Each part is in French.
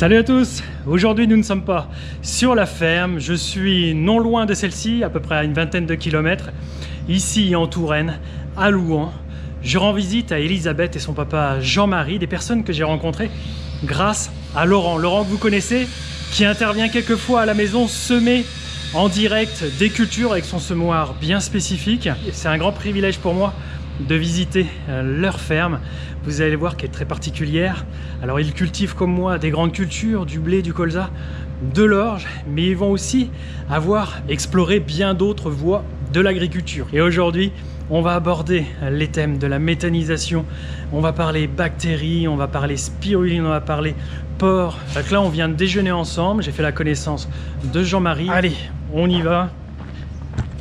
Salut à tous! Aujourd'hui nous ne sommes pas sur la ferme, je suis non loin de celle-ci, à peu près à une vingtaine de kilomètres, ici en Touraine, à Louhans. Je rends visite à Elisabeth et son papa Jean-Marie, des personnes que j'ai rencontrées grâce à Laurent. Laurent que vous connaissez, qui intervient quelquefois à la maison semer en direct des cultures avec son semoir bien spécifique. C'est un grand privilège pour moi de visiter leur ferme. Vous allez voir qu'elle est très particulière. Alors ils cultivent comme moi des grandes cultures, du blé, du colza, de l'orge, mais ils vont aussi avoir exploré bien d'autres voies de l'agriculture. Et aujourd'hui, on va aborder les thèmes de la méthanisation, on va parler bactéries, on va parler spiruline, on va parler porc. Donc là, on vient de déjeuner ensemble, j'ai fait la connaissance de Jean-Marie. Allez, on y va.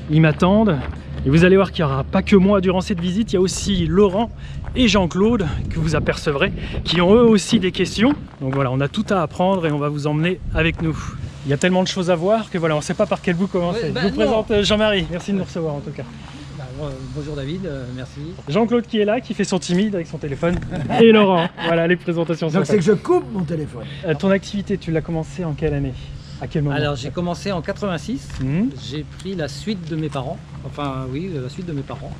Ils m'attendent. Et vous allez voir qu'il n'y aura pas que moi durant cette visite, il y a aussi Laurent et Jean-Claude que vous apercevrez, qui ont eux aussi des questions. Donc voilà, on a tout à apprendre et on va vous emmener avec nous. Il y a tellement de choses à voir que voilà, on ne sait pas par quel bout commencer. Je vous présente Jean-Marie, merci de nous recevoir en tout cas. Bonjour David, merci. Jean-Claude qui est là, qui fait son timide avec son téléphone. Et Laurent, voilà les présentations. Donc c'est que je coupe mon téléphone. Ton activité, tu l'as commencée en quelle année? À quel moment? Alors j'ai commencé en 86, j'ai pris la suite de mes parents, enfin oui, la suite de mes parents.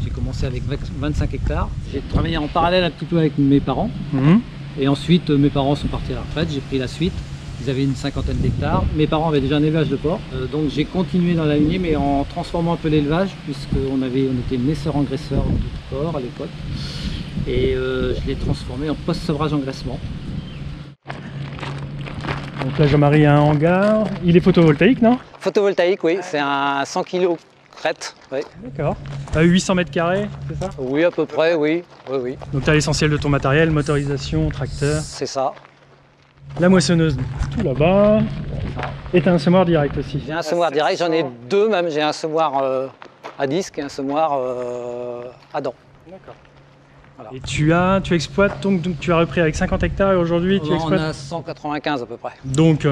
J'ai commencé avec 25 hectares, j'ai travaillé en parallèle un petit peu avec mes parents, et ensuite mes parents sont partis à la retraite, j'ai pris la suite. Ils avaient une cinquantaine d'hectares, mes parents avaient déjà un élevage de porc, donc j'ai continué dans la lignée mais en transformant un peu l'élevage, puisqu'on était naisseur-engraisseur de porc à l'époque, et je l'ai transformé en post-sevrage engraissement. Donc là, Jean-Marie a un hangar. Il est photovoltaïque, non? Photovoltaïque, oui. C'est un 100 kg crête. Oui. D'accord. 800 mètres carrés, c'est ça? Oui, à peu près, oui. Oui. Donc tu as l'essentiel de ton matériel, motorisation, tracteur. C'est ça. La moissonneuse, tout là-bas. Et tu as un semoir direct aussi. J'ai un semoir direct, j'en ai deux même. J'ai un semoir à disque et un semoir à dents. D'accord. Voilà. Et tu exploites, donc tu as repris avec 50 hectares et aujourd'hui tu exploites? On a 195 à peu près. Donc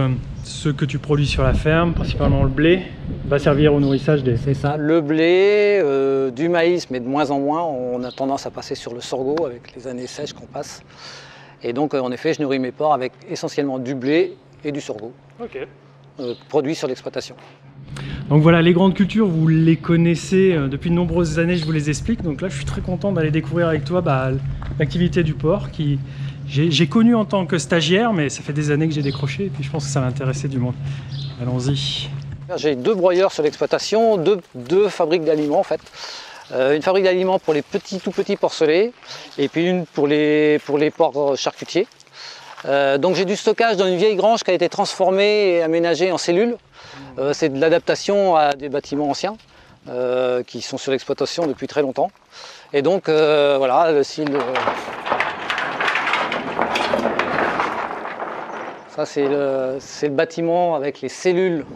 ce que tu produis sur la ferme, principalement le blé, va servir au nourrissage des... C'est ça, le blé, du maïs, mais de moins en moins. On a tendance à passer sur le sorgho avec les années sèches qu'on passe. Et donc en effet, je nourris mes porcs avec essentiellement du blé et du sorgho. Ok. Produits sur l'exploitation. Donc voilà, les grandes cultures, vous les connaissez depuis de nombreuses années, je vous les explique. Donc là, je suis très content d'aller découvrir avec toi l'activité du porc qui j'ai connu en tant que stagiaire, mais ça fait des années que j'ai décroché et puis je pense que ça va intéresser du monde. Allons-y. J'ai deux broyeurs sur l'exploitation, deux fabriques d'aliments en fait. Une fabrique d'aliments pour les tout petits porcelets et puis une pour les porcs charcutiers. Donc j'ai du stockage dans une vieille grange qui a été transformée et aménagée en cellules. C'est de l'adaptation à des bâtiments anciens qui sont sur l'exploitation depuis très longtemps. Et donc voilà, ça c'est le bâtiment avec les cellules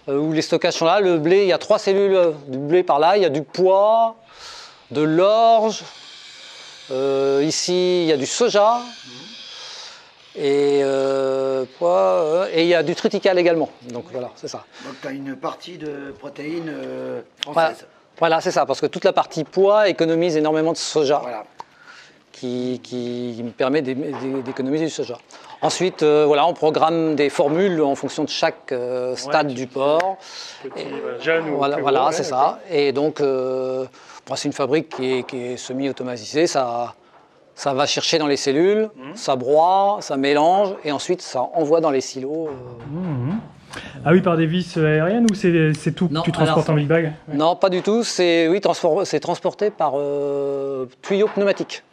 où les stockages sont là. Le blé, il y a 3 cellules du blé par là, il y a du pois, de l'orge, ici il y a du soja. Et il y a du triticale également, donc voilà, c'est ça. Donc tu as une partie de protéines françaises. Voilà, c'est ça, parce que toute la partie pois économise énormément de soja, voilà. qui me permet d'économiser du soja. Ensuite, voilà, on programme des formules en fonction de chaque stade du porc. Jeune ou voilà, c'est ça. Et donc, c'est une fabrique qui est semi-automatisée, ça va chercher dans les cellules, ça broie, ça mélange et ensuite ça envoie dans les silos. Ah oui, par des vis aériennes ou c'est tout que tu transportes en big bag? Non, pas du tout, c'est transporté par tuyaux pneumatiques.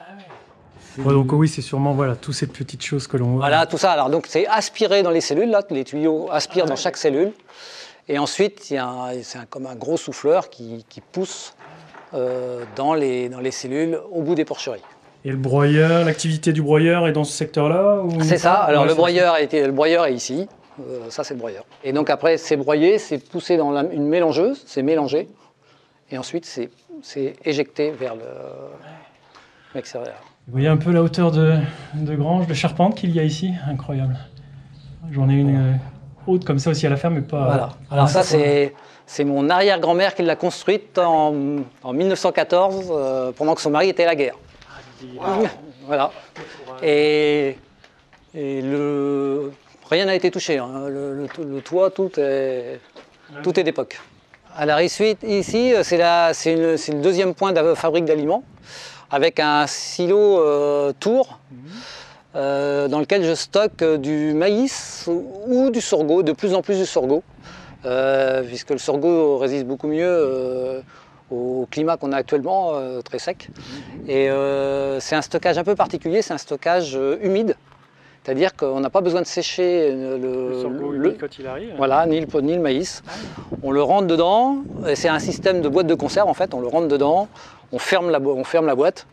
Ouais, donc oui, c'est sûrement voilà, toutes ces petites choses que l'on voit. Voilà, tout ça. Alors donc c'est aspiré dans les cellules, là, les tuyaux aspirent dans chaque cellule. Et ensuite, c'est comme un gros souffleur qui pousse dans les cellules au bout des porcheries. Et le broyeur, l'activité du broyeur est dans ce secteur-là? C'est ça, alors le broyeur est ici, ça c'est le broyeur. Et donc après c'est broyé, c'est poussé dans une mélangeuse, c'est mélangé, et ensuite c'est éjecté vers l'extérieur. Vous voyez un peu la hauteur de grange, de charpente qu'il y a ici? Incroyable. J'en ai une haute comme ça aussi à la ferme, mais pas... Voilà, alors ça c'est mon arrière-grand-mère qui l'a construite en 1914, pendant que son mari était à la guerre. Wow. Voilà. Et Et rien n'a été touché, hein. Le toit, tout est d'époque. Alors ici, c'est le deuxième point de la fabrique d'aliments, avec un silo tour dans lequel je stocke du maïs ou du sorgho, de plus en plus du sorgho, puisque le sorgho résiste beaucoup mieux au climat qu'on a actuellement, très sec. Et c'est un stockage un peu particulier, c'est un stockage humide. C'est-à-dire qu'on n'a pas besoin de sécher le sorgho quand il arrive. Voilà, ni le maïs. On le rentre dedans, c'est un système de boîte de conserve en fait, on le rentre dedans, on ferme la boîte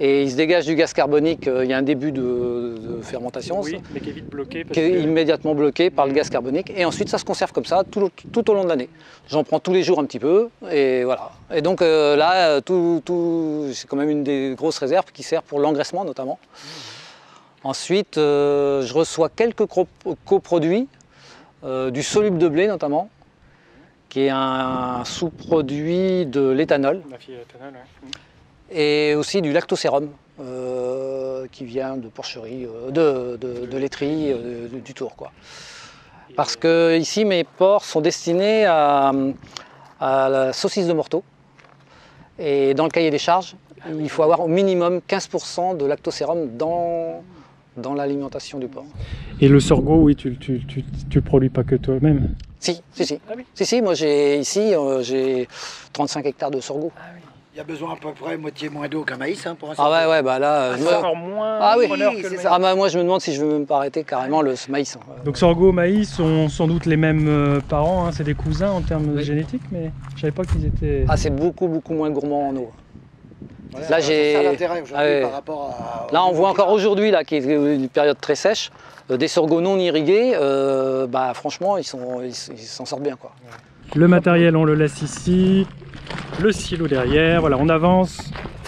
et il se dégage du gaz carbonique, il y a un début de fermentation. Oui, mais qui est vite bloqué. Qui est immédiatement bloqué par le gaz carbonique et ensuite ça se conserve comme ça tout au long de l'année. J'en prends tous les jours un petit peu et voilà. Et donc là, c'est quand même une des grosses réserves qui sert pour l'engraissement notamment. Ensuite, je reçois quelques coproduits, du soluble de blé notamment, qui est un sous-produit de l'éthanol. Et aussi du lactosérum, qui vient de porcherie, de laiterie du Tour, quoi. Parce que ici, mes porcs sont destinés à la saucisse de morteau. Et dans le cahier des charges, il faut avoir au minimum 15% de lactosérum dans l'alimentation du porc. Et le sorgho, oui, tu le produis pas que toi-même? Si. Ah oui. Si, moi j'ai 35 hectares de sorgho. Ah oui. Il y a besoin à peu près moitié moins d'eau qu'un maïs pour un sorgho. Ah ouais, bah là... c'est encore moins preneur que le maïs. Bah, moi je me demande si je veux même pas arrêter carrément le maïs. Donc sorgho, maïs sont sans doute les mêmes parents, hein. C'est des cousins en termes génétiques, mais je savais pas qu'ils étaient... Ah, c'est beaucoup moins gourmand en eau. Voilà, là, c'est ça l'intérêt aujourd'hui par rapport à... Là, on voit encore aujourd'hui, qui est une période très sèche, des sorghos non irrigués, bah, franchement, ils s'en sortent bien, quoi. Le matériel, on le laisse ici, le silo derrière, voilà, on avance.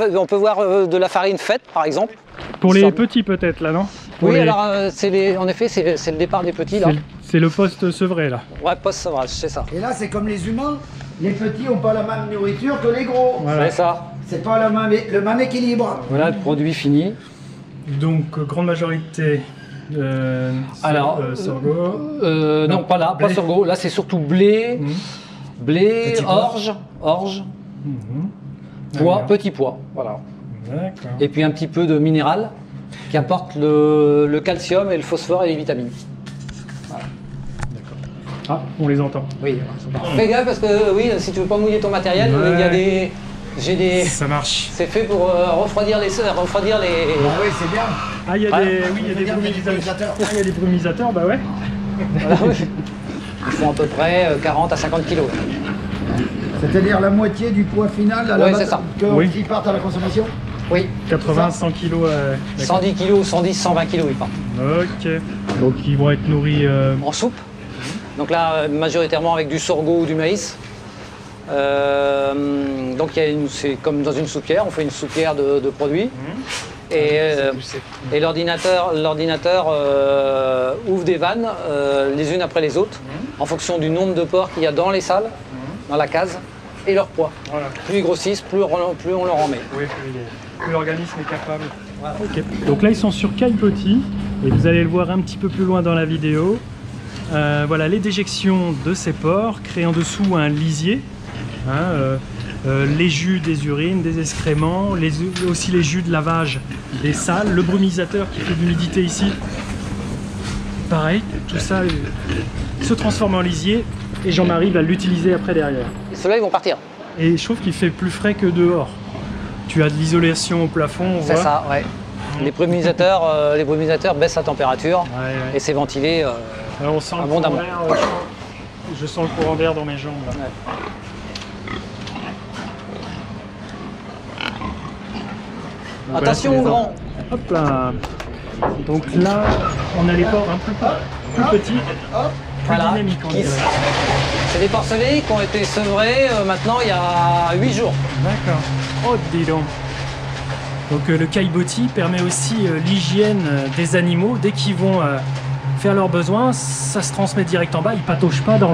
On peut voir de la farine faite, par exemple. Pour les petits, peut-être, là, non? Oui, alors, en effet, c'est le départ des petits, là. C'est le poste sevré, là. Ouais, poste sevrage, c'est ça. Et là, c'est comme les humains, les petits n'ont pas la même nourriture que les gros. Voilà. C'est ça. C'est pas le même équilibre. Voilà le produit fini. Donc, grande majorité sorgho. Non, pas là, pas sorgho. Là, c'est surtout blé, orge, petit pois. Voilà. Et puis un petit peu de minéral qui apporte le calcium et le phosphore et les vitamines. Voilà. Ah, on les entend. Oui. Fais gaffe parce que oui, si tu veux pas mouiller ton matériel, il y a des... Ça marche. C'est fait pour refroidir les... Ah oui, c'est bien. Ah, il y a des brumisateurs. Ah, il y a des brumisateurs, bah ouais. Voilà, oui. Ils font à peu près 40 à 50 kilos. C'est-à-dire la moitié du poids final qui partent à la consommation? Oui. 80, 100 kilos. 110 kilos, 110, 120 kilos, ils partent. Ok. Donc ils vont être nourris... En soupe. Donc là, majoritairement avec du sorgho ou du maïs. Donc c'est comme dans une soupière, on fait une soupière de produits. Et l'ordinateur ouvre des vannes les unes après les autres en fonction du nombre de porcs qu'il y a dans les salles, dans la case, et leur poids. Voilà. Plus ils grossissent, plus on leur en met. Oui, plus l'organisme est capable. Voilà. Okay. Donc là ils sont sur caillebotis et vous allez le voir un petit peu plus loin dans la vidéo. Voilà les déjections de ces porcs, créent en dessous un lisier. Les jus des urines, des excréments, aussi les jus de lavage des salles, le brumisateur qui fait de l'humidité ici. Pareil, tout ça se transforme en lisier et Jean-Marie va l'utiliser après derrière. Et ceux-là ils vont partir. Et je trouve qu'il fait plus frais que dehors. Tu as de l'isolation au plafond, c'est ça, ouais. Les brumisateurs baissent la température et c'est ventilé on sent abondamment. Je sens le courant d'air dans mes jambes. Là. Ouais. Attention au grand. Hop là. Donc là, on a les porcs un peu plus petits, plus dynamiques on dirait. C'est des porcelets qui ont été sevrés maintenant il y a 8 jours. D'accord. Oh dis donc. Donc le caillebotis permet aussi l'hygiène des animaux. Dès qu'ils vont faire leurs besoins, ça se transmet direct en bas. Ils pataugent pas dans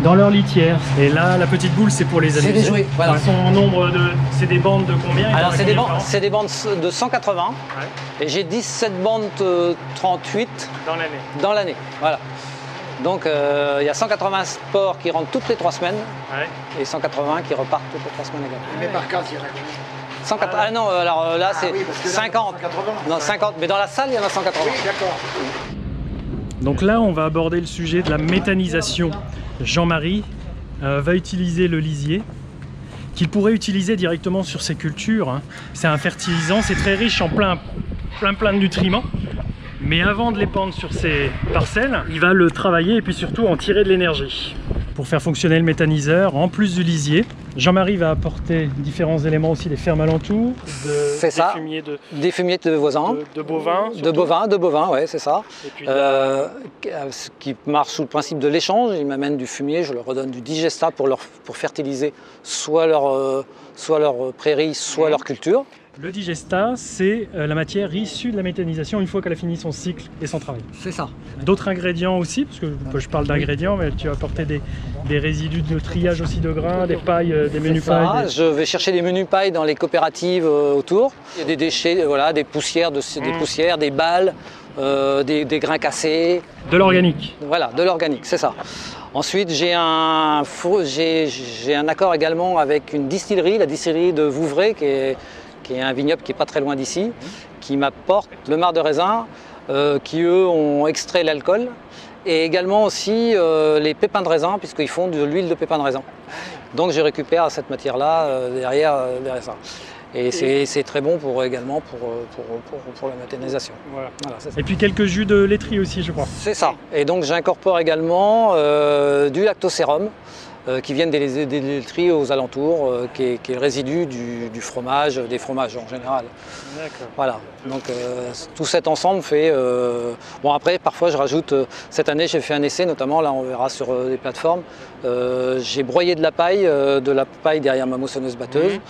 dans leur litière. Et là, la petite boule, c'est pour les amuser. C'est des jouets, voilà. Son nombre de... C'est des bandes de combien? Alors, c'est des bandes de 180. Ouais. Et j'ai 17 bandes 38 dans l'année. Voilà. Donc, il y a 180 sports qui rentrent toutes les 3 semaines. Ouais. Et 180 qui repartent toutes les 3 semaines également. Mais par case, il y en a combien? 180, ah non, alors là, c'est 50. Là, 180. Non, 50. Mais dans la salle, il y en a 180. Oui, d'accord. Donc là, on va aborder le sujet de la méthanisation. Jean-Marie va utiliser le lisier qu'il pourrait utiliser directement sur ses cultures. Hein. C'est un fertilisant, c'est très riche en plein de nutriments. Mais avant de l'épandre sur ses parcelles, il va le travailler et puis surtout en tirer de l'énergie. Pour faire fonctionner le méthaniseur, en plus du lisier, Jean-Marie va apporter différents éléments aussi, des fermes alentours, des fumiers de voisins, de bovins, de bovins, ouais, c'est ça. Et puis ce qui marche sous le principe de l'échange. Ils m'amènent du fumier, je leur redonne du digesta pour fertiliser soit leur prairie, soit leur culture. Le digesta, c'est la matière issue de la méthanisation une fois qu'elle a fini son cycle et son travail. C'est ça. D'autres ingrédients aussi, parce que je parle d'ingrédients, mais tu vas apporter des résidus de triage aussi de grains, des pailles, des menus pailles. Je vais chercher des menus pailles dans les coopératives autour. Il y a des déchets, voilà, des poussières, des balles, des grains cassés. De l'organique. Voilà, de l'organique, c'est ça. Ensuite, j'ai un accord également avec une distillerie, la distillerie de Vouvray, qui est un vignoble qui n'est pas très loin d'ici, qui m'apporte le marc de raisin, qui eux ont extrait l'alcool, et également aussi les pépins de raisin, puisqu'ils font de l'huile de pépins de raisin. Donc je récupère cette matière-là derrière ça. Et c'est très bon également pour la méthanisation. Voilà. Voilà, et puis quelques jus de laiterie aussi, je crois. C'est ça. Et donc j'incorpore également du lactosérum, qui viennent des laiteries aux alentours, qui est le résidu du fromage, des fromages en général. D'accord. Voilà, donc tout cet ensemble fait... Bon après, parfois je rajoute... cette année j'ai fait un essai, notamment là on verra sur des plateformes. J'ai broyé de la paille derrière ma moissonneuse batteuse.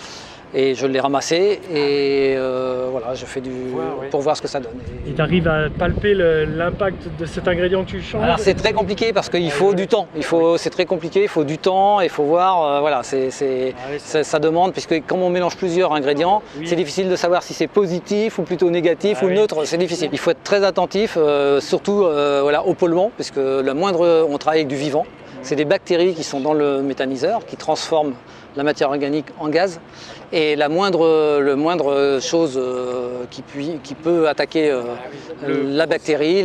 Et je l'ai ramassé et voilà, je fais pour voir ce que ça donne. Et tu arrives à palper l'impact de cet ingrédient que tu changes? Alors c'est très compliqué parce qu'il faut du temps. C'est très compliqué, il faut du temps, il faut voir. Voilà, ça demande, puisque comme on mélange plusieurs ingrédients, c'est difficile de savoir si c'est positif ou plutôt négatif ou neutre. C'est difficile. Il faut être très attentif, surtout voilà, au polluant, puisque on travaille avec du vivant. C'est des bactéries qui sont dans le méthaniseur, qui transforment la matière organique en gaz. Et le moindre chose qui peut attaquer la bactérie,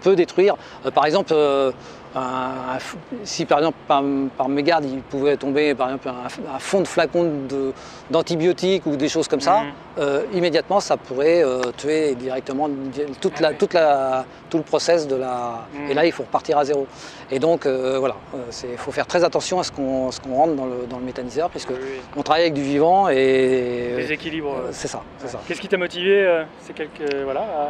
peut détruire. Par exemple, si par exemple par mégarde il pouvait tomber par exemple un fond de flacon d'antibiotiques ou des choses comme ça, immédiatement ça pourrait tuer directement tout le process de la... Et là il faut repartir à zéro. Et donc voilà, il faut faire très attention à ce qu'on rentre dans le méthaniseur, puisque on travaille avec du vivant et... Les équilibres. c'est ça. Qu'est-ce qui t'a motivé à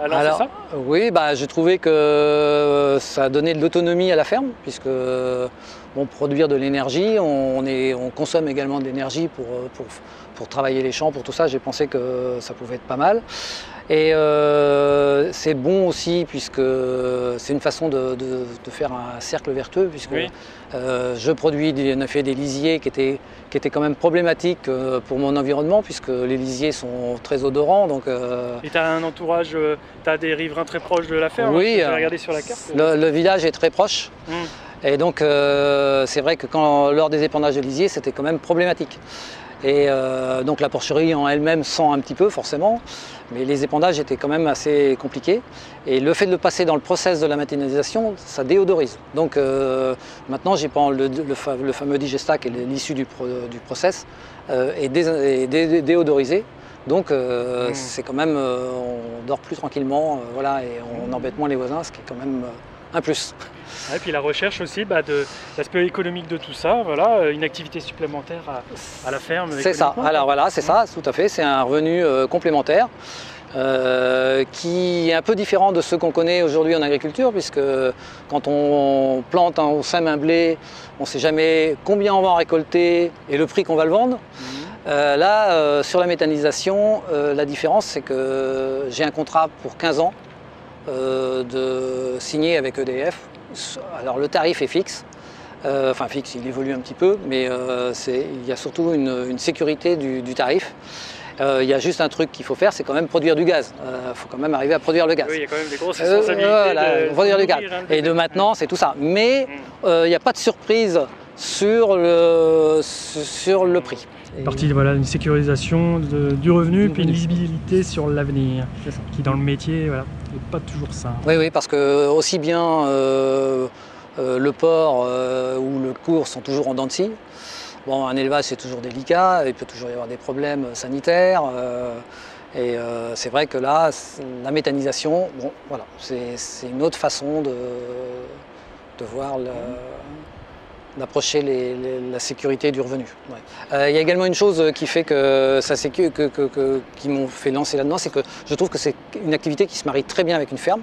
lancer ça? Oui, j'ai trouvé que ça donnait de l'autonomie à la ferme, puisque produire de l'énergie, on consomme également de l'énergie pour travailler les champs, pour tout ça. J'ai pensé que ça pouvait être pas mal. Et c'est bon aussi, puisque c'est une façon de faire un cercle vertueux, puisque je produis en effet des lisiers qui étaient quand même problématiques pour mon environnement, puisque les lisiers sont très odorants. Donc, Et tu as un entourage, tu as des riverains très proches de la ferme? Oui, j'ai regardé sur la carte. Le village est très proche. Et donc c'est vrai que lors des épandages de lisiers, c'était quand même problématique. Et donc la porcherie en elle-même sent un petit peu forcément, mais les épandages étaient quand même assez compliqués. Et le fait de le passer dans le process de la méthanisation, ça déodorise. Donc maintenant, le fameux digesta, qui est l'issue du process, est déodorisé. Donc c'est quand même, on dort plus tranquillement, voilà, et on embête moins les voisins, ce qui est quand même un plus. Et puis la recherche aussi de l'aspect économique de tout ça, voilà, une activité supplémentaire à la ferme. C'est ça, alors voilà, c'est ça, tout à fait, c'est un revenu complémentaire qui est un peu différent de ceux qu'on connaît aujourd'hui en agriculture, puisque quand on plante, on sème un blé, on ne sait jamais combien on va en récolter et le prix qu'on va le vendre. Là, sur la méthanisation, la différence, c'est que j'ai un contrat pour 15 ans signé avec EDF. Alors le tarif est fixe, Enfin fixe, il évolue un petit peu, mais il y a surtout une sécurité du tarif. Il y a juste un truc qu'il faut faire, c'est quand même produire du gaz. Il faut quand même arriver à produire le gaz. Oui, il y a quand même des grosses responsabilités de produire du gaz. Et de maintenant, c'est tout ça. Mais il n'y a pas de surprise sur le prix. Partie voilà, une sécurisation du revenu, puis une lisibilité sur l'avenir, qui dans le métier voilà, n'est pas toujours simple. Oui, parce que aussi bien le port ou le cours sont toujours en dents de scie. Bon, un élevage c'est toujours délicat, il peut toujours y avoir des problèmes sanitaires. C'est vrai que là, la méthanisation, bon, voilà, c'est une autre façon de voir d'approcher la sécurité du revenu. Ouais. Il y a également une chose qui fait que qui m'ont fait lancer là-dedans, c'est que je trouve que c'est une activité qui se marie très bien avec une ferme,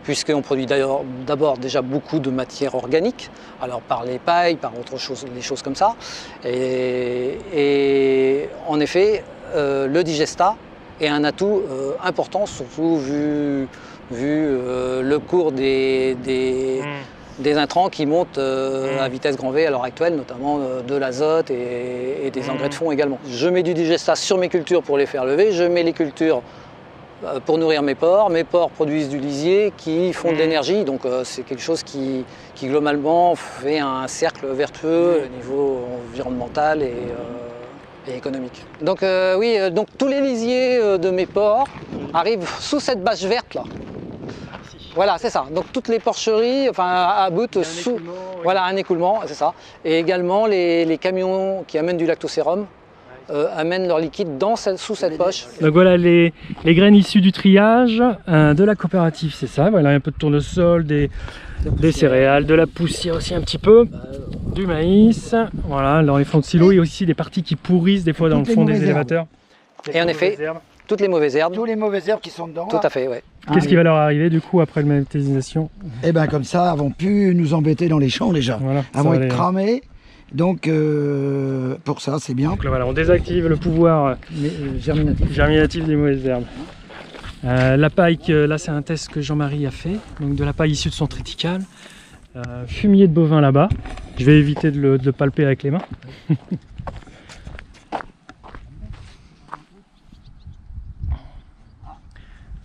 puisqu'on produit d'abord déjà beaucoup de matières organiques, alors par les pailles, par autre chose, des choses comme ça. Et en effet, le digestat est un atout important, surtout vu le cours des intrants qui montent à vitesse grand V à l'heure actuelle, notamment de l'azote et des engrais de fond également. Je mets du digestat sur mes cultures pour les faire lever, je mets les cultures pour nourrir mes porcs produisent du lisier qui font de l'énergie, donc c'est quelque chose qui globalement fait un cercle vertueux au niveau environnemental et économique. Donc oui, donc tous les lisiers de mes porcs arrivent sous cette bâche verte là. Voilà, c'est ça. Donc toutes les porcheries, enfin aboutent sous voilà, un écoulement, c'est ça. Et également les camions qui amènent du lactosérum amènent leur liquide sous cette poche. Donc voilà les graines issues du triage de la coopérative, c'est ça. Voilà un peu de tournesol, des céréales, de la poussière aussi un petit peu, du maïs. Voilà, dans les fonds de silo, il y a aussi des parties qui pourrissent des fois dans le fond des élévateurs. Et en effet, toutes les mauvaises herbes. Tous les mauvaises herbes qui sont dedans. Tout à fait, oui. Qu'est-ce qui va leur arriver du coup après la méthanisation? Eh bien comme ça, elles vont plus nous embêter dans les champs déjà. Voilà, elles vont être cramées. Donc pour ça, c'est bien. Donc là, voilà, on désactive le pouvoir germinatif des mauvaises herbes. La paille, là c'est un test que Jean-Marie a fait, donc de la paille issue de son triticale. Fumier de bovin là-bas. Je vais éviter de le palper avec les mains.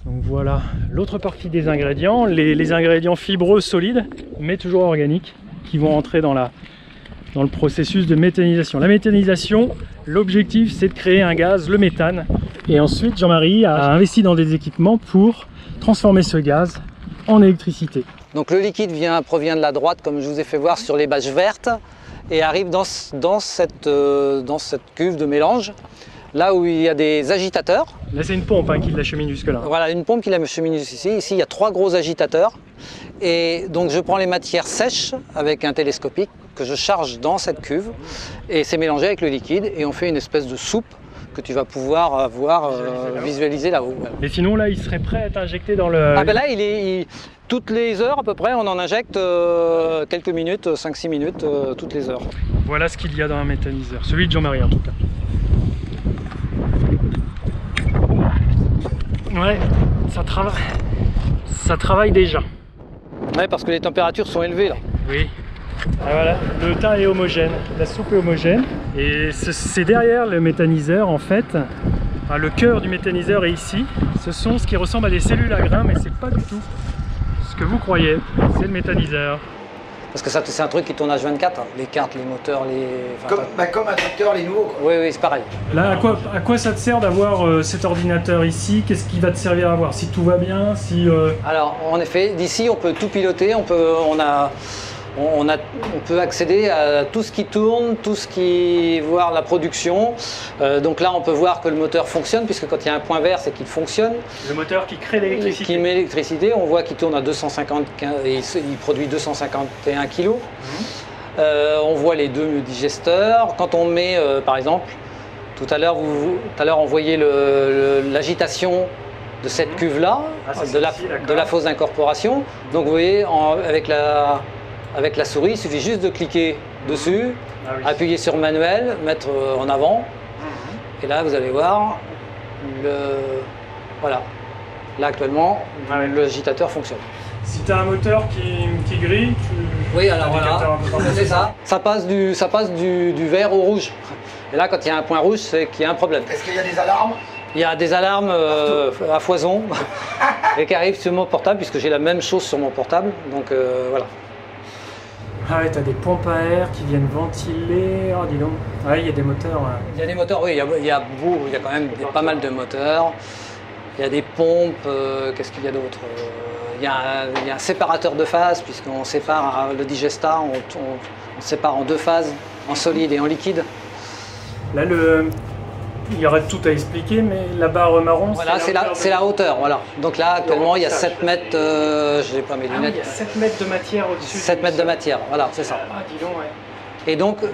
Donc voilà l'autre partie des ingrédients, les ingrédients fibreux solides, mais toujours organiques, qui vont entrer dans le processus de méthanisation. La méthanisation, l'objectif c'est de créer un gaz, le méthane. Et ensuite Jean-Marie a investi dans des équipements pour transformer ce gaz en électricité. Donc le liquide provient de la droite, comme je vous ai fait voir sur les bâches vertes, et arrive dans cette cuve de mélange, là où il y a des agitateurs. Là c'est une pompe qui l'achemine jusque là. Voilà, une pompe qui l'achemine ici. Ici il y a 3 gros agitateurs. Et donc je prends les matières sèches avec un télescopique que je charge dans cette cuve et c'est mélangé avec le liquide et on fait une espèce de soupe que tu vas pouvoir visualiser là-haut. Voilà. Mais sinon là il serait prêt à être injecté dans le... Ah ben là toutes les heures à peu près on en injecte quelques minutes, 5-6 minutes toutes les heures. Voilà ce qu'il y a dans un méthaniseur, celui de Jean-Marie en tout cas. Ouais, ça travaille déjà. Ouais, parce que les températures sont élevées là. Oui. Ah, voilà, le teint est homogène, la soupe est homogène. Et c'est derrière le méthaniseur en fait. Le cœur du méthaniseur est ici. Ce sont ce qui ressemble à des cellules à grains, mais c'est pas du tout ce que vous croyez. C'est le méthaniseur. Parce que ça, c'est un truc qui tourne H24, hein. Les cartes, les moteurs, comme un tracteur, les nouveaux. Quoi. Oui, c'est pareil. Là, à quoi ça te sert d'avoir cet ordinateur ici? Qu'est-ce qui va te servir à voir? Si tout va bien, si... Alors, en effet, d'ici, on peut tout piloter, on peut accéder à tout ce qui tourne, voir la production. Donc là, on peut voir que le moteur fonctionne, puisque quand il y a un point vert, c'est qu'il fonctionne. Le moteur qui crée l'électricité. Qui met l'électricité, on voit qu'il tourne à 250, il produit 251 kg. On voit les 2 digesteurs. Quand on met, par exemple, tout à l'heure, on voyait l'agitation de cette cuve-là, de la fosse d'incorporation. Donc vous voyez, avec la souris, il suffit juste de cliquer dessus, appuyer sur manuel, mettre en avant, et là vous allez voir, voilà, là actuellement, l'agitateur fonctionne. Si tu as un moteur qui grille, Oui, alors voilà, c'est ça. Ça passe du vert au rouge. Et là, quand il y a un point rouge, c'est qu'il y a un problème. Est-ce qu'il y a des alarmes? Il y a des alarmes à foison et qui arrivent sur mon portable, puisque j'ai la même chose sur mon portable. Donc voilà. Ah ouais, t'as des pompes à air qui viennent ventiler. Oh, dis donc. Ah, il y a des moteurs. Il y a des moteurs, oui, il y a quand même pas mal de moteurs. Il y a des pompes, qu'est-ce qu'il y a d'autre? Il y a un séparateur de phase, puisqu'on sépare le Digesta, on sépare en deux phases, en solide et en liquide. Là, il y aurait tout à expliquer, mais la barre marron, voilà, c'est la hauteur. Voilà. Donc là, actuellement, il y a 7 mètres, je n'ai pas mes lunettes. Il y a 7 mètres de matière au-dessus. 7 mètres de matière, voilà, c'est ça. Ah, dis donc, ouais.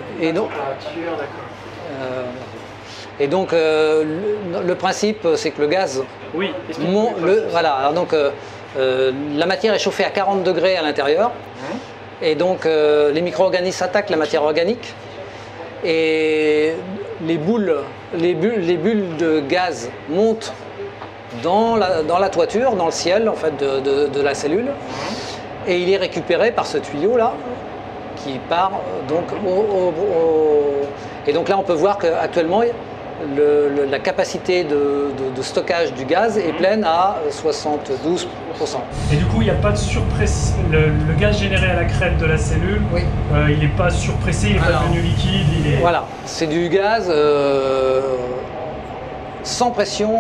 Et donc, le principe, c'est que le gaz, oui, voilà. Alors donc, la matière est chauffée à 40 degrés à l'intérieur, et donc les micro-organismes attaquent la matière organique, et les bulles de gaz montent dans la toiture, dans le ciel en fait de la cellule, et il est récupéré par ce tuyau là qui part donc et donc là on peut voir qu'actuellement la capacité de stockage du gaz est pleine à 72%. Et du coup, il n'y a pas de surpression. Le gaz généré à la crête de la cellule, oui. Il n'est pas surpressé, il n'est pas devenu liquide. Voilà, c'est du gaz sans pression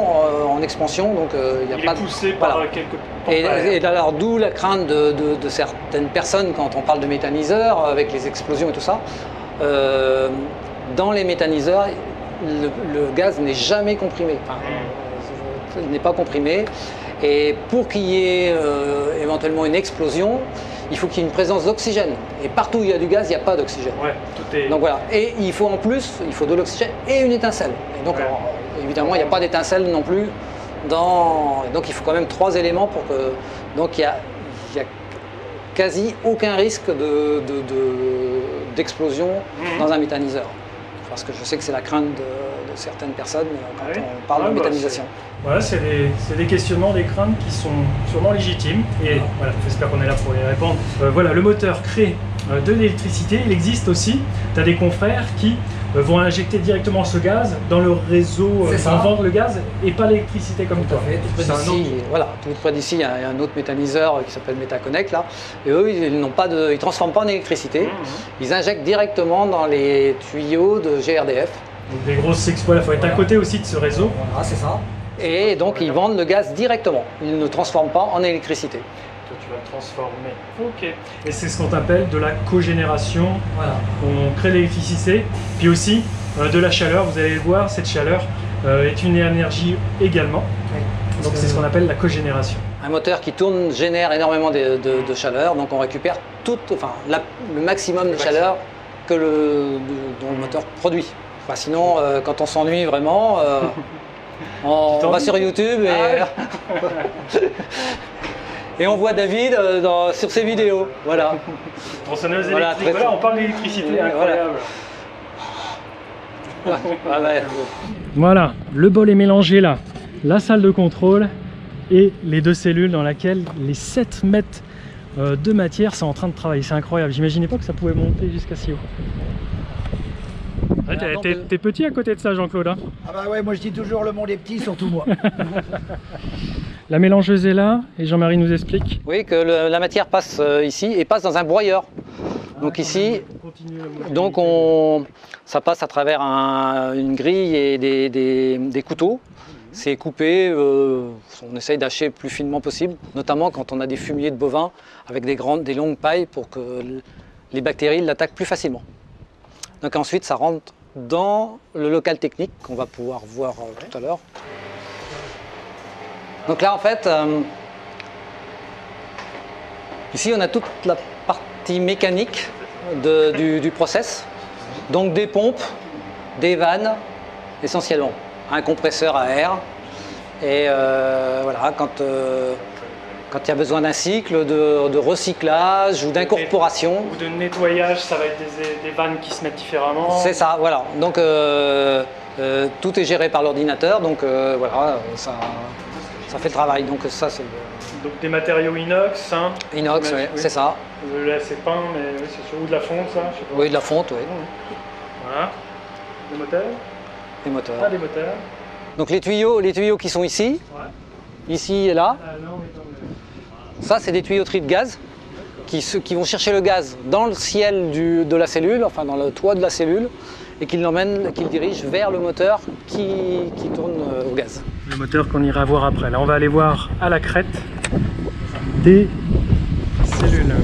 en expansion, donc il n'y a pas poussé par quelques et alors d'où la crainte de certaines personnes quand on parle de méthaniseurs, avec les explosions et tout ça. Dans les méthaniseurs, le gaz n'est jamais comprimé, il n'est pas comprimé, et pour qu'il y ait éventuellement une explosion, il faut qu'il y ait une présence d'oxygène, et partout où il y a du gaz, il n'y a pas d'oxygène. Ouais, tout est... Donc voilà, et il faut en plus, il faut de l'oxygène et une étincelle. Et donc alors, évidemment, il n'y a pas d'étincelle non plus, donc il faut quand même 3 éléments pour que... Donc il y a quasi aucun risque d'explosion dans un méthaniseur. Parce que je sais que c'est la crainte de certaines personnes quand on parle de méthanisation. Voilà, c'est des questionnements, des craintes qui sont sûrement légitimes. Et voilà, j'espère qu'on est là pour y répondre. Voilà, le moteur crée de l'électricité. Il existe aussi, tu as des confrères qui vont injecter directement ce gaz dans le réseau, vendre le gaz et pas l'électricité comme toi. Tout près d'ici, il y a un autre méthaniseur qui s'appelle Metaconnect là. Et eux, ils ne transforment pas en électricité. Ils injectent directement dans les tuyaux de GRDF. Donc des grosses exploits, il faut être à côté aussi de ce réseau. Voilà, c'est ça. Et donc ils vendent le gaz directement. Ils ne transforment pas en électricité. Toi, tu vas le transformer. Ok. Et c'est ce qu'on appelle de la cogénération. Voilà. On crée l'électricité, puis aussi de la chaleur. Vous allez le voir, cette chaleur est une énergie également. Oui. Donc c'est ce qu'on appelle la cogénération. Un moteur qui tourne génère énormément de chaleur, donc on récupère le maximum de chaleur dont le moteur produit. Enfin, sinon, quand on s'ennuie vraiment, on va sur YouTube et on voit David sur ses vidéos. Voilà. Tronçonneuse électrique. Voilà, on parle d'électricité, incroyable. Voilà, le bol est mélangé là. La salle de contrôle et les 2 cellules dans lesquelles les 7 mètres de matière sont en train de travailler. C'est incroyable. J'imaginais pas que ça pouvait monter jusqu'à si haut. Ouais, t'es petit à côté de ça, Jean-Claude. Hein? Ah bah ouais, moi je dis toujours le monde est petit, surtout moi. La mélangeuse est là et Jean-Marie nous explique. Oui, que la matière passe ici et passe dans un broyeur. Donc ici, ça passe à travers une grille et des couteaux. C'est coupé, on essaye d'hacher le plus finement possible, notamment quand on a des fumiers de bovins avec des longues pailles pour que les bactéries l'attaquent plus facilement. Donc ensuite, ça rentre dans le local technique qu'on va pouvoir voir tout à l'heure. Donc là, en fait, ici, on a toute la partie mécanique du process. Donc des pompes, des vannes, essentiellement. Un compresseur à air. Et voilà, quand il y a besoin d'un cycle de recyclage ou d'incorporation. Ou de nettoyage, ça va être des vannes qui se mettent différemment. C'est ça, voilà. Donc tout est géré par l'ordinateur, donc voilà, ça... ça fait le travail. Donc ça c'est Donc des matériaux inox, hein. Inox, oui, c'est ça. Là c'est peint, mais oui, c'est sur ou de la fonte, ça, je sais pas. Oui, de la fonte, oui. Voilà. Des moteurs. Des moteurs. Ah, des moteurs. Donc les tuyaux qui sont ici, ici et là. Ah, non, Ça c'est des tuyauteries de gaz qui vont chercher le gaz dans le ciel de la cellule, enfin dans le toit de la cellule, et qui le dirigent vers le moteur qui tourne au gaz. Le moteur qu'on ira voir après. Là on va aller voir à la crête des cellules.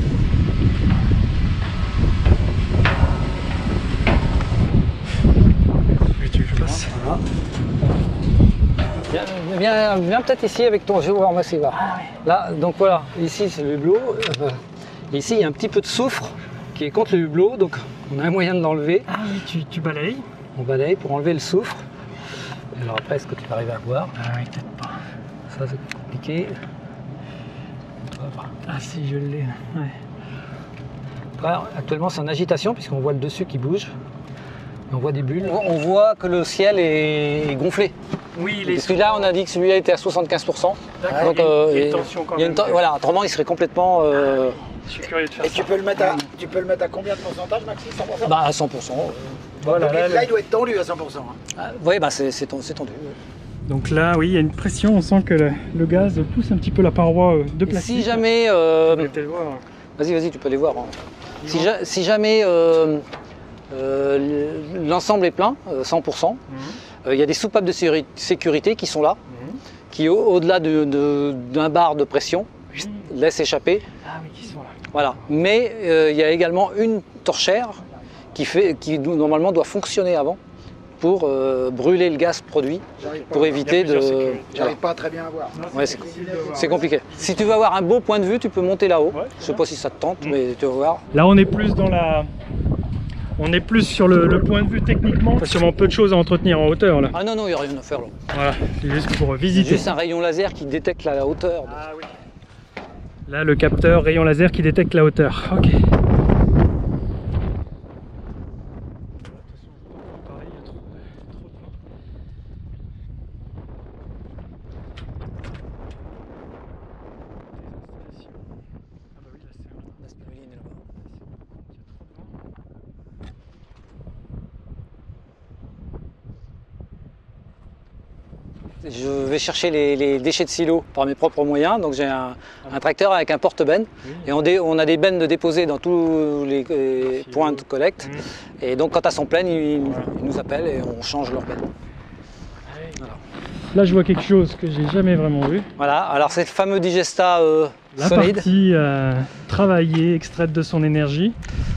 Voilà. Viens peut-être ici avec ton jeu, on va essayer voir. Là, donc voilà, ici c'est le hublot. Ici il y a un petit peu de soufre qui est contre le hublot, donc on a un moyen de l'enlever. Ah oui, tu balayes. On balaye pour enlever le soufre. Alors après, est-ce que tu vas arriver à voir? Ah oui, peut-être pas. Ça c'est compliqué. Ah si, je l'ai. Ouais. Après, actuellement c'est en agitation puisqu'on voit le dessus qui bouge. On voit des bulles. On voit que le ciel est gonflé. Oui, parce que là on a dit que celui-là était à 75%. Donc il y a une tension quand même. Voilà, autrement il serait complètement... Je suis curieux de faire Et ça. tu peux le mettre à combien de pourcentage, Maxi? 100%? Bah à 100%. Voilà, donc là il doit être tendu à 100%. Hein. Oui, bah c'est tendu. Donc là, oui, il y a une pression, on sent que le gaz pousse un petit peu la paroi de plastique. Si jamais... Vous pouvez peut-être voir. Vas-y, tu peux les voir. Hein. Si jamais l'ensemble est plein, 100%, il y a des soupapes de sécurité qui sont là, qui au-delà d'un bar de pression, laissent échapper. Ah oui, qui sont là. Voilà. Mais il y a également une torchère qui normalement doit fonctionner avant pour brûler le gaz produit, pour éviter de... J'arrive pas à très bien à voir. Ouais, c'est compliqué. Si tu veux avoir un beau point de vue, tu peux monter là-haut. Je sais pas si ça te tente, mais tu vas voir. Là, on est plus dans la... On est plus sur le point de vue techniquement. Il y a sûrement peu de choses à entretenir en hauteur là. Ah non, il n'y a rien à faire là. Voilà, c'est juste pour visiter. Juste un rayon laser qui détecte la hauteur. Ah oui. Là, le capteur rayon laser qui détecte la hauteur. Ok. Je vais chercher les déchets de silo par mes propres moyens, donc j'ai un tracteur avec un porte-benne et on a des bennes déposées dans tous les points de collecte et donc quand elles sont pleines, ils nous appellent et on change leur benne. Voilà. Là je vois quelque chose que j'ai jamais vraiment vu. Voilà, alors c'est le fameux digesta la solide. Partie travaillée, extraite de son énergie,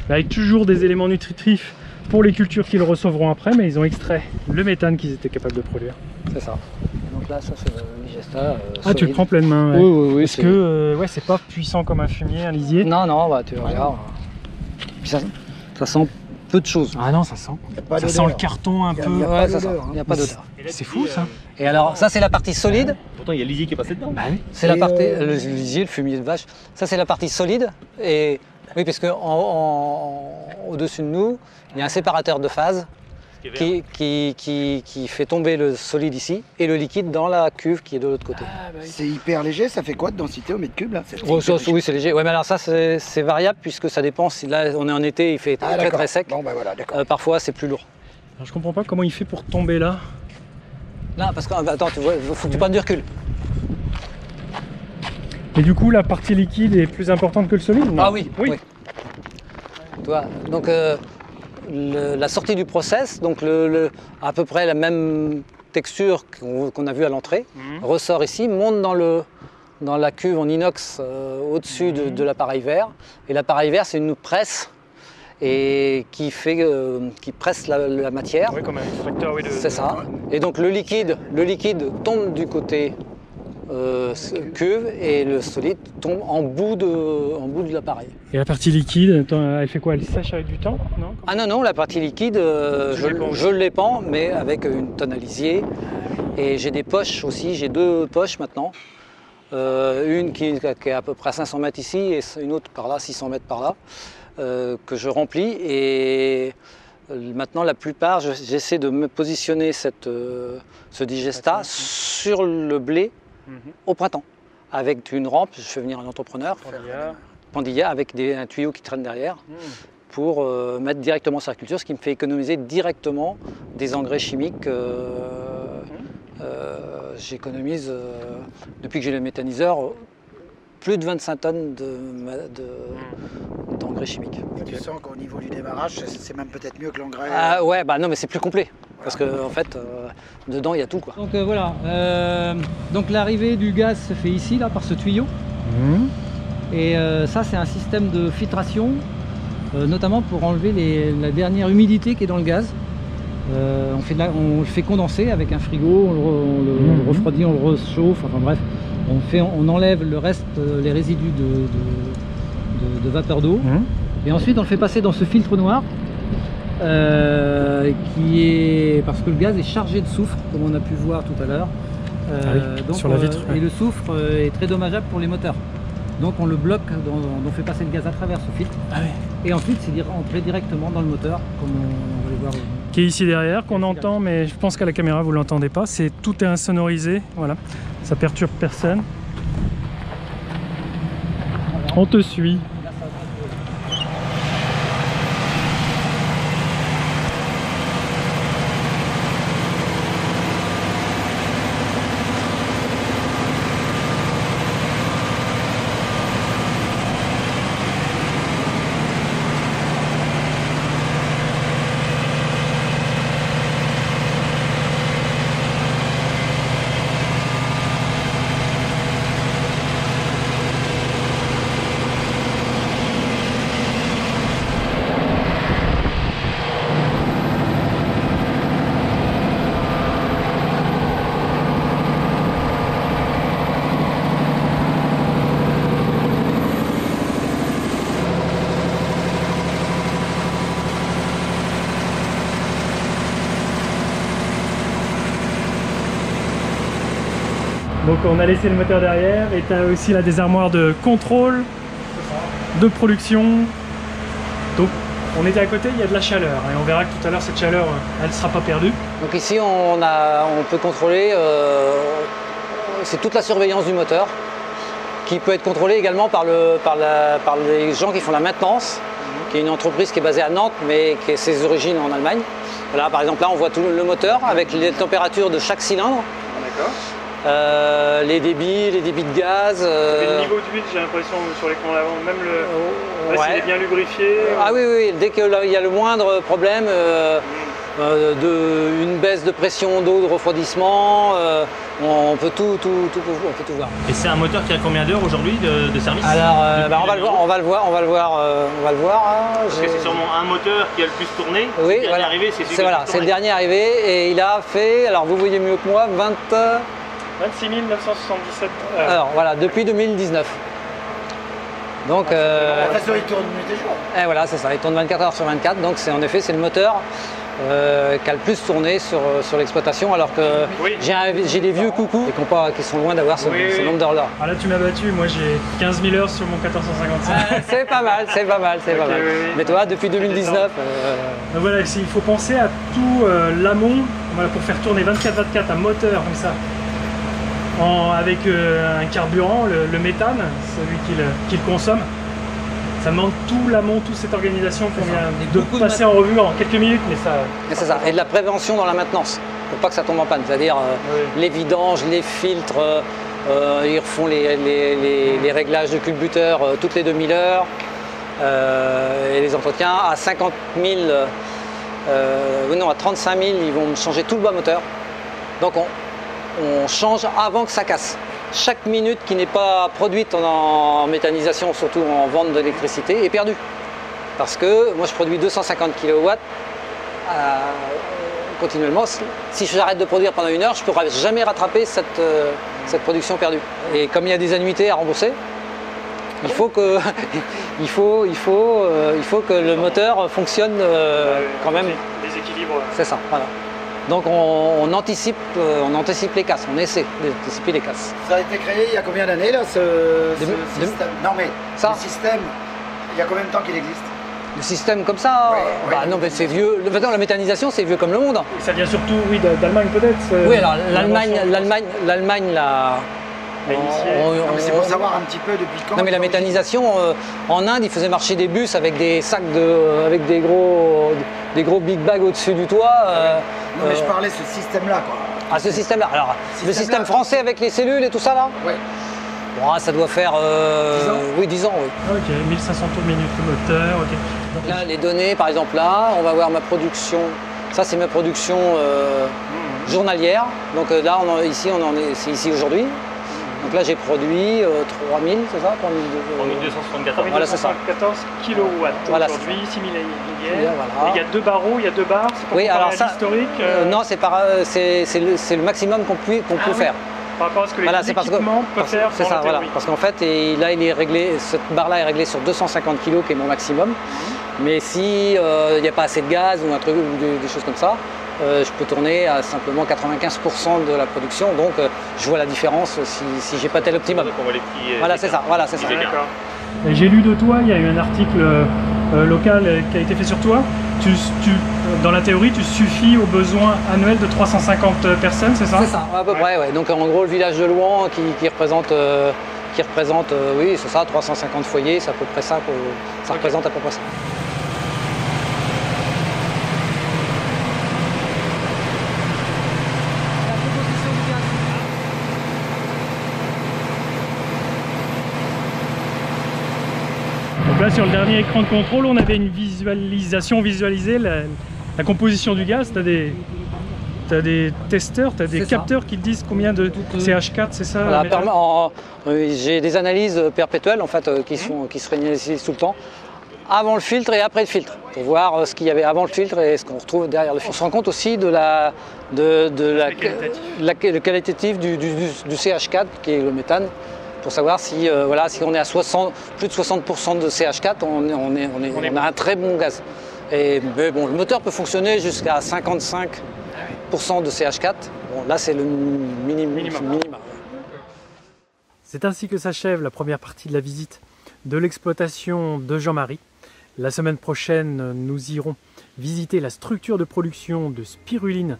avec toujours des éléments nutritifs pour les cultures qui le recevront après, mais ils ont extrait le méthane qu'ils étaient capables de produire. C'est ça. Donc là, ça c'est le digesta solide. Tu le prends pleine main. Ouais. Oui. Parce que ouais, c'est pas puissant comme un fumier, un lisier. Non, bah tu regardes. Puis ça sent peu de choses. Ah non, ça sent. Ça sent le carton un peu. Ouais, ça sent. Il n'y a pas d'odeur. C'est fou ça. Et alors, ça c'est la partie solide. Pourtant, il y a le lisier qui est passé dedans. Bah oui. C'est la partie, le lisier, le fumier de vache. Ça c'est la partie solide. Et oui, parce que au-dessus de nous, il y a un séparateur de phase qui fait tomber le solide ici et le liquide dans la cuve qui est de l'autre côté. Ah, bah oui. C'est hyper léger, ça fait quoi de densité au mètre cube là? Oui, c'est léger. Ouais, mais alors ça c'est variable puisque ça dépend. Si là on est en été, il fait très sec. Bon, bah voilà, d'accord. Parfois c'est plus lourd. Alors, je comprends pas comment il fait pour tomber là. Là, parce que attends, tu vois, faut que tu prennes du recul. Et du coup, la partie liquide est plus importante que le solide, non? Ah oui. Tu vois, donc la sortie du process, donc à peu près la même texture qu'on a vue à l'entrée, ressort ici, monte dans la cuve en inox au-dessus de l'appareil vert. Et l'appareil vert, c'est une presse et qui presse la matière. Oui, comme un extracteur, oui. C'est ça. Et donc le liquide tombe du côté cuve et le solide tombe en bout de l'appareil. Et la partie liquide, elle fait quoi? Elle sèche avec du temps? Non? Ah non, la partie liquide, je l'épand, mais avec une tonne à lisier. Et j'ai des poches aussi, j'ai 2 poches maintenant. Une qui est à peu près à 500 mètres ici et une autre par là, 600 mètres par là, que je remplis. Et maintenant, la plupart, j'essaie de me positionner ce digesta sur le blé au printemps. Avec une rampe, je fais venir un entrepreneur, Pandilla, avec un tuyau qui traîne derrière, pour mettre directement sur la culture, ce qui me fait économiser directement des engrais chimiques. J'économise, depuis que j'ai le méthaniseur, plus de 25 tonnes d'engrais chimiques. Et tu sens qu'au niveau du démarrage, c'est même peut-être mieux que l'engrais. Ouais, bah non, mais c'est plus complet. Parce qu'en fait, dedans, il y a tout, quoi. Donc voilà, donc l'arrivée du gaz se fait ici, là, par ce tuyau. Et ça, c'est un système de filtration, notamment pour enlever la dernière humidité qui est dans le gaz. On le fait condenser avec un frigo, on le refroidit, on le réchauffe, enfin bref, on enlève le reste, les résidus de vapeur d'eau. Et ensuite, on le fait passer dans ce filtre noir. Parce que le gaz est chargé de soufre, comme on a pu voir tout à l'heure. Sur la vitre. Et le soufre est très dommageable pour les moteurs. Donc on le bloque, on fait passer le gaz à travers ce filtre. Et ensuite c'est entré directement dans le moteur, comme on va le voir. Qui est ici derrière, qu'on entend, mais je pense qu'à la caméra vous ne l'entendez pas. Tout est insonorisé, voilà. Ça perturbe personne. On te suit. Donc on a laissé le moteur derrière et tu as aussi là des armoires de contrôle, de production. Donc on était à côté, il y a de la chaleur et on verra que tout à l'heure cette chaleur elle ne sera pas perdue. Donc ici on peut contrôler, c'est toute la surveillance du moteur qui peut être contrôlée également par les gens qui font la maintenance, qui est une entreprise qui est basée à Nantes mais qui a ses origines en Allemagne. Voilà, par exemple là on voit tout le moteur avec les températures de chaque cylindre. D'accord. Les débits de gaz. Le niveau d'huile, j'ai l'impression sur l'écran d'avant, même s'il est bien lubrifié. Ah oui, dès qu'il y a le moindre problème, une baisse de pression d'eau, de refroidissement, on peut tout voir. Et c'est un moteur qui a combien d'heures aujourd'hui de service? Alors, on va le voir. Parce que c'est sûrement un moteur qui a le plus tourné. Oui, le dernier arrivé, c'est celui c'est le dernier arrivé et il a fait, alors vous voyez mieux que moi, 26 977. Alors voilà, depuis 2019. Donc, il tourne nuit et jour. Et voilà, c'est ça, il tourne 24 heures sur 24. Donc en effet, c'est le moteur qui a le plus tourné sur l'exploitation, alors que j'ai des vieux coucous qui sont loin d'avoir ce nombre d'heures-là. Ah là, tu m'as battu, moi j'ai 15 000 heures sur mon 1455. C'est pas mal. Oui. Mais toi, depuis 2019... Donc voilà, il faut penser à tout l'amont pour faire tourner 24/24 un moteur comme ça. Avec un carburant, le méthane, celui qui le consomme. Ça demande tout l'amont, toute cette organisation qu'on vient de passer en revue en quelques minutes. Mais c'est ça, et de la prévention dans la maintenance, pour pas que ça tombe en panne. C'est-à-dire les vidanges, les filtres, ils refont les réglages de culbuteur toutes les 2000 heures, et les entretiens à 50 000, à 35 000, ils vont changer tout le bas moteur. Donc on change avant que ça casse. Chaque minute qui n'est pas produite en méthanisation, surtout en vente d'électricité, est perdue. Parce que moi je produis 250 kW continuellement. Si j'arrête de produire pendant une heure, je ne pourrai jamais rattraper cette production perdue. Et comme il y a des annuités à rembourser, il faut que le moteur fonctionne quand même. Les équilibres. C'est ça, voilà. Donc on anticipe les casses, on essaie d'anticiper les casses. Ça a été créé il y a combien d'années là ce système? Non mais le système, il y a combien de temps qu'il existe? Le système comme ça, non mais c'est vieux. La méthanisation c'est vieux comme le monde. Et ça vient surtout d'Allemagne peut-être. Oui, alors l'Allemagne C'est pour savoir un petit peu depuis quand. Non mais la méthanisation, en Inde, ils faisaient marcher des bus avec des sacs avec des gros big bags au-dessus du toit. Non mais je parlais de ce système-là quoi. Ah ce système-là. Alors le système français avec les cellules et tout ça là. Ouais. Bon, ça doit faire 10 ans. Oui, 10 ans, oui. Ok, 1500 tours minute le moteur. Ok. Donc là, les données, par exemple là, on va voir ma production. Ça, c'est ma production journalière. Donc là, c'est ici aujourd'hui. Donc là, j'ai produit 3000, c'est ça 3274. Voilà, c'est ça. 14 kW voilà, aujourd'hui, 6000 hier. Voilà. Il y a 2 barreaux, il y a 2 barres. C'est pour oui, alors ça, l'historique. Non, c'est le maximum qu'on peut faire. Par rapport à ce que les équipements peuvent faire. C'est ça, voilà. Parce qu'en fait, là, il est réglé, cette barre-là est réglée sur 250 kg, qui est mon maximum. Mais si il n'y a pas assez de gaz ou un truc ou des choses comme ça, je peux tourner à simplement 95% de la production. Donc, je vois la différence si j'ai pas tel optimum. Donc on voit les petits. Voilà, c'est ça. Voilà, c'est ça. D'accord. J'ai lu de toi, il y a eu un article local qui a été fait sur toi. Dans la théorie, tu suffis aux besoins annuels de 350 personnes, c'est ça? C'est ça, à peu près, ouais. Donc en gros, le village de Louan qui représente, oui, c'est ça, 350 foyers, c'est à peu près ça, ça représente à peu près ça. Donc là, sur le dernier écran de contrôle, on avait une visualisation, visualisée la composition du gaz. Tu as des testeurs, tu as des capteurs qui te disent combien de CH4, c'est ça? Voilà, j'ai des analyses perpétuelles en fait, qui se réinitialisent tout le temps, avant le filtre et après le filtre, pour voir ce qu'il y avait avant le filtre et ce qu'on retrouve derrière le filtre. On se rend compte aussi de le qualitatif du CH4, qui est le méthane, pour savoir si, si on est à plus de 60% de CH4, on a un très bon gaz. Mais bon, le moteur peut fonctionner jusqu'à 55% de CH4. Bon, là, c'est le minimum. C'est ainsi que s'achève la première partie de la visite de l'exploitation de Jean-Marie. La semaine prochaine, nous irons visiter la structure de production de spiruline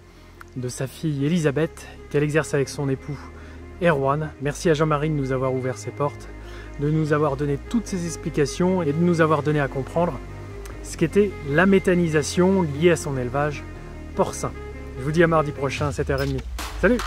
de sa fille Elisabeth, qu'elle exerce avec son époux Erwan. Merci à Jean-Marie de nous avoir ouvert ses portes, de nous avoir donné toutes ces explications et de nous avoir donné à comprendre ce qu'était la méthanisation liée à son élevage porcin. Je vous dis à mardi prochain à 7h30. Salut!